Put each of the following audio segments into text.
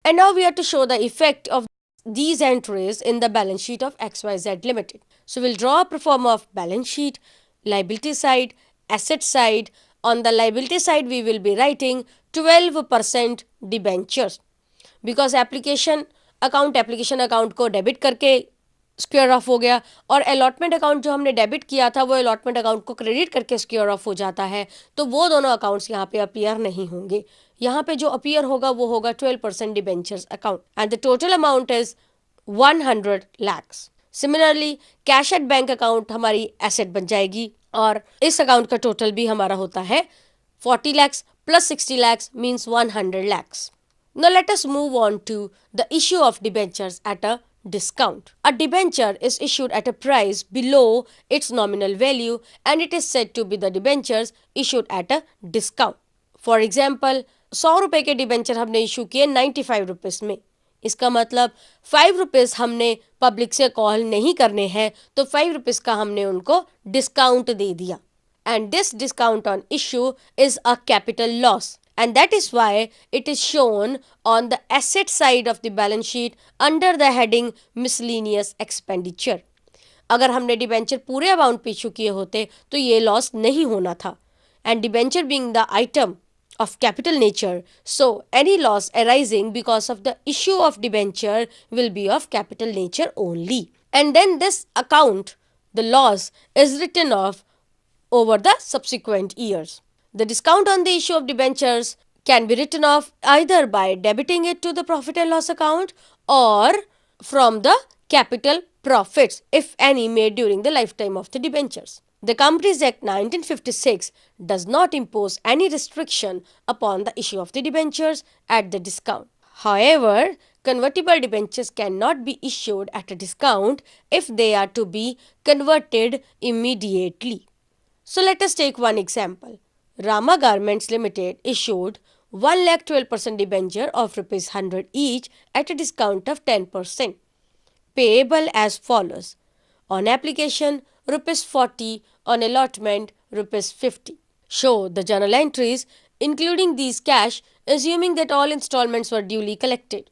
And now we have to show the effect of these entries in the balance sheet of XYZ Limited. So we'll draw a pro forma of balance sheet, liability side, asset side. On the liability side, we will be writing 12% debentures because application account को debit करके square of हो गया और allotment account जो हमने debit किया था वो अलॉटमेंट अकाउंट को क्रेडिट करके स्क्वायर ऑफ हो जाता है, तो वो दोनों अकाउंट्स यहाँ पे अपीयर नहीं होंगे. यहाँ पे जो अपीयर होगा वो होगा 12% debentures account and the total amount is 100 lakhs. Similarly cash at bank account हमारी एसेट बन जाएगी और इस अकाउंट का टोटल भी हमारा होता है 40 lakhs plus 60 lakhs means 100 lakhs. Now let us move on to the issue of debentures at a discount. A debenture is issued at a price below its nominal value and it is said to be the debentures issued at a discount. For example, 100 रुपए के debenture हमने issue किए 95 rupees में. इसका मतलब 5 rupees हमने public से call नहीं करने हैं तो 5 रुपीज़ का हमने उनको डिस्काउंट दे दिया. And this discount on issue is a capital loss. And that is why it is shown on the asset side of the balance sheet under the heading miscellaneous expenditure. अगर हमने debenture पूरे amount पे issue किए होते तो ये loss नहीं होना था. And debenture being the item of capital nature, so any loss arising because of the issue of debenture will be of capital nature only. And then this account, the loss, is written off over the subsequent years. The discount on the issue of debentures can be written off either by debiting it to the profit and loss account or from the capital profits, if any, made during the lifetime of the debentures. The Companies Act 1956 does not impose any restriction upon the issue of the debentures at the discount. However, convertible debentures cannot be issued at a discount if they are to be converted immediately. So let us take one example. Rama Garments Limited issued 1,12% debenture of rupees 100 each at a discount of 10%, payable as follows. On application, rupees 40, on allotment, rupees 50. Show the journal entries including these cash, assuming that all installments were duly collected.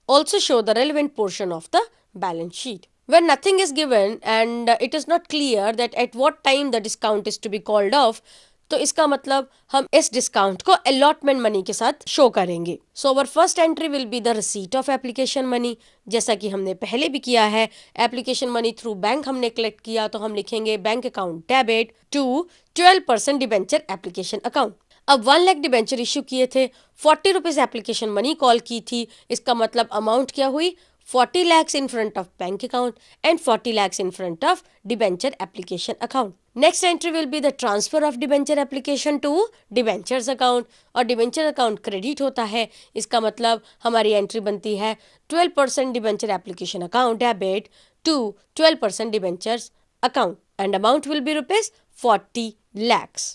Also show the relevant portion of the balance sheet. When nothing is given and it is not clear that at what time the discount is to be called off, तो इसका मतलब हम इस discount को allotment money के साथ show करेंगे. So our first entry will be the receipt of application money, जैसा कि हमने पहले भी किया है. एप्लीकेशन मनी थ्रू बैंक हमने कलेक्ट किया तो हम लिखेंगे bank account debit to 12% debenture application account. अब 1 लाख डिबेंचर इशू किए थे, 40 रुपीज़ एप्लीकेशन मनी कॉल की थी. इसका मतलब अमाउंट क्या हुई? 40 lakhs in front of bank account and 40 lakhs in front of debenture application account. Next entry will be the transfer of debenture application to debentures account और debenture account credit होता है. इसका मतलब हमारी एंट्री बनती है 12% debenture application account debit to 12% debentures account and amount will be rupees 40 lakhs.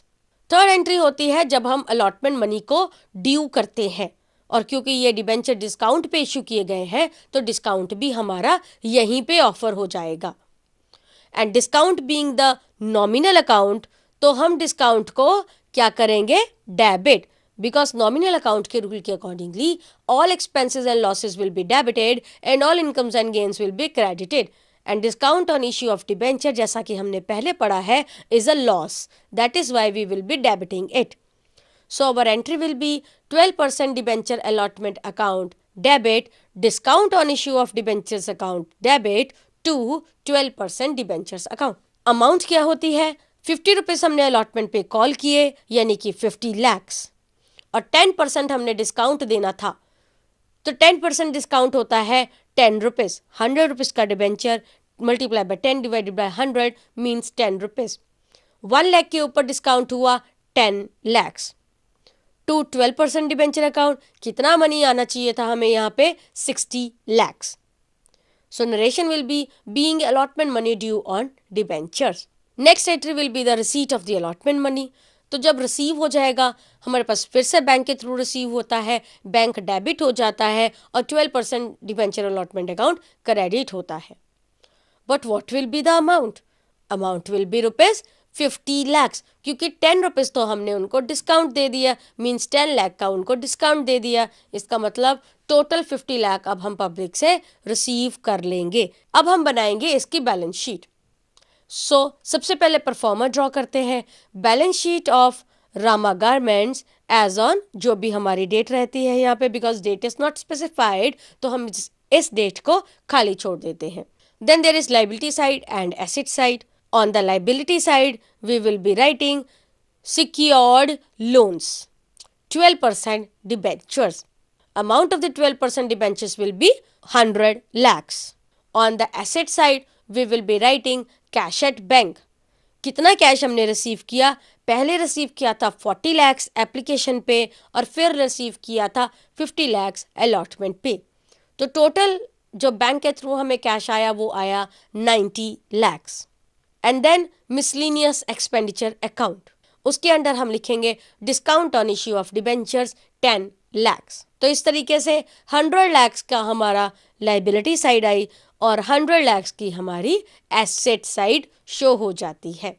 Third entry होती है जब हम अलॉटमेंट मनी को ड्यू करते हैं और क्योंकि ये डिबेंचर डिस्काउंट पे इशू किए गए हैं तो डिस्काउंट भी हमारा यहीं पे ऑफर हो जाएगा. And discount being the nominal account, तो हम डिस्काउंट को क्या करेंगे? डेबिट, बिकॉज नॉमिनल अकाउंट के रूल के accordingly all expenses and losses will be debited and all incomes and gains will be credited. And discount on issue of debenture, जैसा कि हमने पहले पढ़ा है, is a loss. That is why we will be debiting it. So our entry will be 12% debenture allotment account debit, discount on issue of debentures account debit to 12% debentures account. Amount क्या होती है? 50 rupees हमने allotment पे call किए यानी कि 50 lakhs और 10% हमने डिस्काउंट देना था तो 10% डिस्काउंट होता है 10 रुपीज़. 100 रुपीज़ का debenture multiply by 10 divided by 100 means 10 rupees. 1 lakh के ऊपर डिस्काउंट हुआ 10 lakhs. टू 12% डिबेंचर अकाउंट कितना मनी आना चाहिए था हमें यहाँ पे? 60 lakhs. So narration will be being allotment money due on debentures. Next entry will be the receipt of the allotment money. तो जब रिसीव हो जाएगा हमारे पास फिर से बैंक के थ्रू रिसीव होता है, बैंक डेबिट हो जाता है और 12% डिबेंचर अलॉटमेंट अकाउंट क्रेडिट होता है. But what will be the amount? Amount will be rupees 50 lakhs, क्योंकि 10 रुपीज़ तो हमने उनको डिस्काउंट दे दिया, मीन्स 10 लाख का उनको डिस्काउंट दे दिया। इसका मतलब टोटल 50 लाख अब हम पब्लिक से रिसीव कर लेंगे। अब हम बनाएंगे इसकी बैलेंस शीट। सबसे पहले परफॉर्मर ड्रॉ करते हैं। Balance sheet of Rama garments as on, जो भी हमारी डेट रहती है यहाँ पे, because date is not specified, तो हम इस डेट को खाली छोड़ देते हैं। Then there is liability side and asset side. On the liability side we will be writing secured loans, 12% debentures. Amount of the 12% debentures will be 100 lakhs. On the asset side, we will be writing cash at bank. कितना cash हमने receive किया? पहले receive किया था 40 lakhs application पे और फिर receive किया था 50 lakhs अलॉटमेंट पे। तो टोटल जो बैंक के थ्रू हमें कैश आया वो आया 90 lakhs. And then miscellaneous expenditure account, उसके अंडर हम लिखेंगे discount on issue of debentures 10 lakhs. तो इस तरीके से 100 lakhs का हमारा लाइबिलिटी साइड आई और 100 lakhs की हमारी एसेट साइड शो हो जाती है.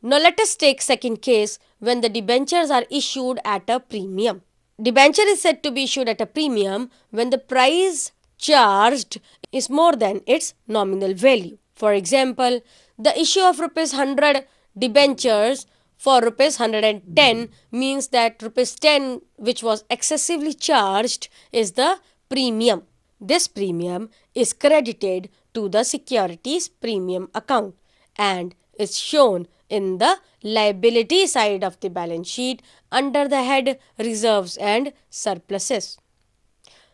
Now let us take second case when the debentures are issued at a premium. Debenture is said to be issued at a premium when the price charged is more than its nominal value. For example, the issue of rupees 100 debentures for rupees 110 means that rupees 10 which was excessively charged is the premium. This premium is credited to the securities premium account and is shown in the liability side of the balance sheet under the head reserves and surpluses.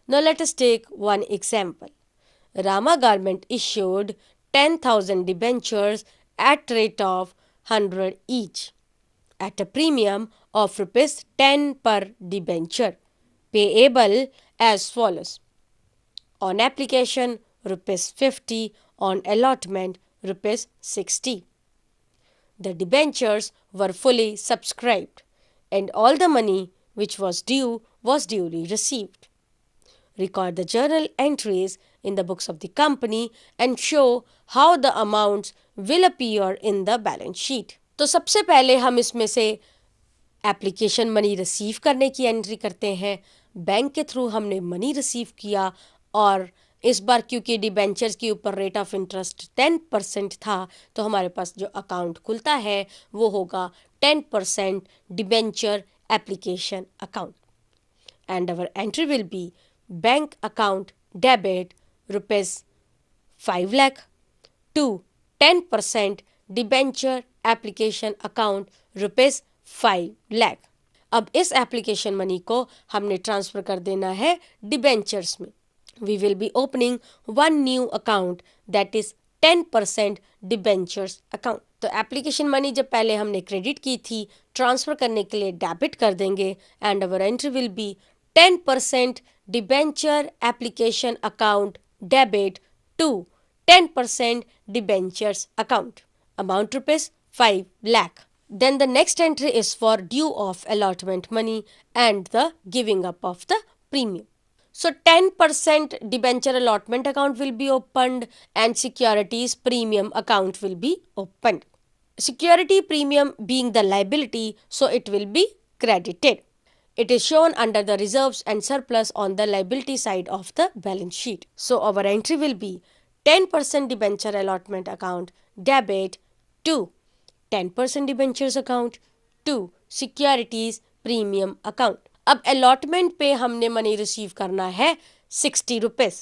Now let us take one example. Rama Garment issued 10,000 debentures at rate of 100 each at a premium of rupees 10 per debenture, payable as follows. On application rupees 50, on allotment rupees 60. The debentures were fully subscribed and all the money which was due was duly received. Record the journal entries in the books of the company and show how the amounts will appear in the balance sheet. तो सबसे पहले हम इसमें से application money receive करने की entry करते हैं। बैंक के थ्रू हमने मनी रिसीव किया और इस बार क्योंकि डिबेंचर्स के ऊपर रेट ऑफ इंटरेस्ट 10% था तो हमारे पास जो अकाउंट खुलता है वो होगा 10% debenture application account and our entry will be bank account debit rupees 5 lakh to 10% debenture application account rupees 5 lakh. अब इस एप्लीकेशन मनी को हमने ट्रांसफर कर देना है डिबेंचर्स में. We will be opening one new account that is 10% debentures account. तो application money जब पहले हमने क्रेडिट की थी ट्रांसफर करने के लिए डेबिट कर देंगे and our entry will be 10% debenture application account debit to 10% debentures account. Amount rupees 5 lakh. Then the next entry is for due of allotment money and the giving up of the premium. So 10% debenture allotment account will be opened and securities premium account will be opened. Security premium being the liability, so it will be credited. It is shown under the reserves and surplus on the liability side of the balance sheet. So our entry will be 10% debenture allotment account debit to 10% debentures account to securities premium account. अब allotment पे हमने money receive करना है 60 rupees.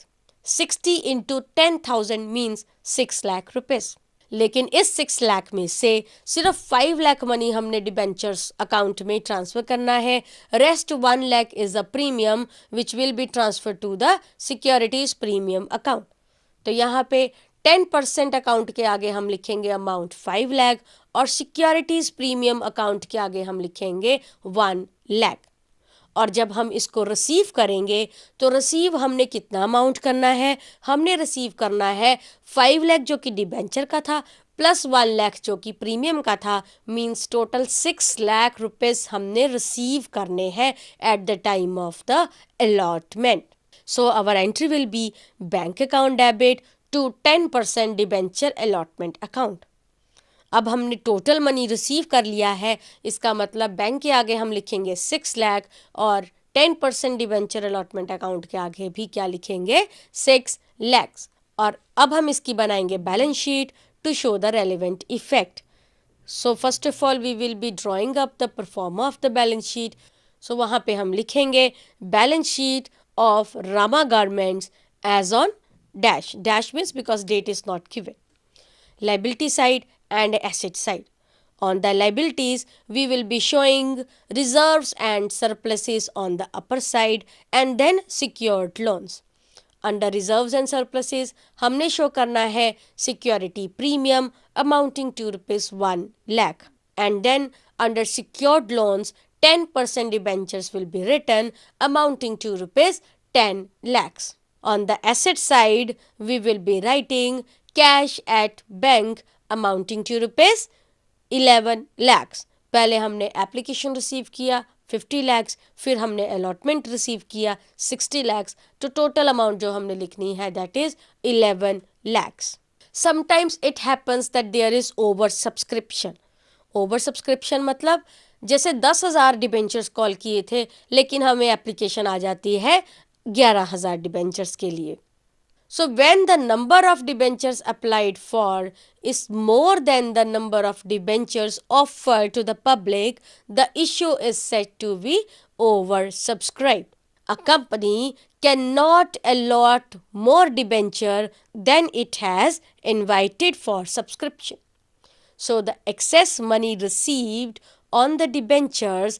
60 into 10,000 means 6 lakh rupees. लेकिन इस 6 लाख में से सिर्फ 5 लाख मनी हमने डिबेंचर्स अकाउंट में ट्रांसफर करना है. Rest 1 lakh is a premium which will be transfer to the securities premium account. तो यहाँ पे 10% अकाउंट के आगे हम लिखेंगे अमाउंट 5 लाख और सिक्योरिटीज प्रीमियम अकाउंट के आगे हम लिखेंगे 1 लाख. और जब हम इसको रिसीव करेंगे तो रिसीव हमने कितना अमाउंट करना है? हमने रिसीव करना है 5 लाख जो कि डिबेंचर का था प्लस 1 लाख जो कि प्रीमियम का था. मींस टोटल 6 लाख रुपीस हमने रिसीव करने हैं at the time of the allotment. So our entry will be bank account debit to 10% debenture allotment account. अब हमने टोटल मनी रिसीव कर लिया है, इसका मतलब बैंक के आगे हम लिखेंगे 6 लाख और 10% डिबेंचर अलॉटमेंट अकाउंट के आगे भी क्या लिखेंगे 6 लैक्स। और अब हम इसकी बनाएंगे balance sheet to show the relevant effect. So first of all we will be drawing up the proforma of the balance sheet. So वहाँ पे हम लिखेंगे balance sheet of Rama garments as on dash, dash means because date is not given, liability side and asset side. On the liabilities, we will be showing reserves and surpluses on the upper side and then secured loans. Under reserves and surpluses, हमने show करना है security premium amounting to rupees 1 lakh. And then under secured loans, 10% debentures will be written amounting to rupees 10 lakhs. On the asset side, we will be writing cash at bank amounting to rupees 11 lakhs. पहले हमने application receive किया 50 lakhs, फिर हमने allotment receive किया 60 lakhs, तो total amount जो हमने लिखनी है that is 11 lakhs. Sometimes it happens that there is over subscription. Over subscription मतलब जैसे 10,000 डिबेंचर्स कॉल किए थे लेकिन हमें एप्लीकेशन आ जाती है 11,000 डिबेंचर्स के लिए. So when the number of debentures applied for is more than the number of debentures offered to the public, the issue is said to be oversubscribed. A company cannot allot more debenture than it has invited for subscription. So the excess money received on the debentures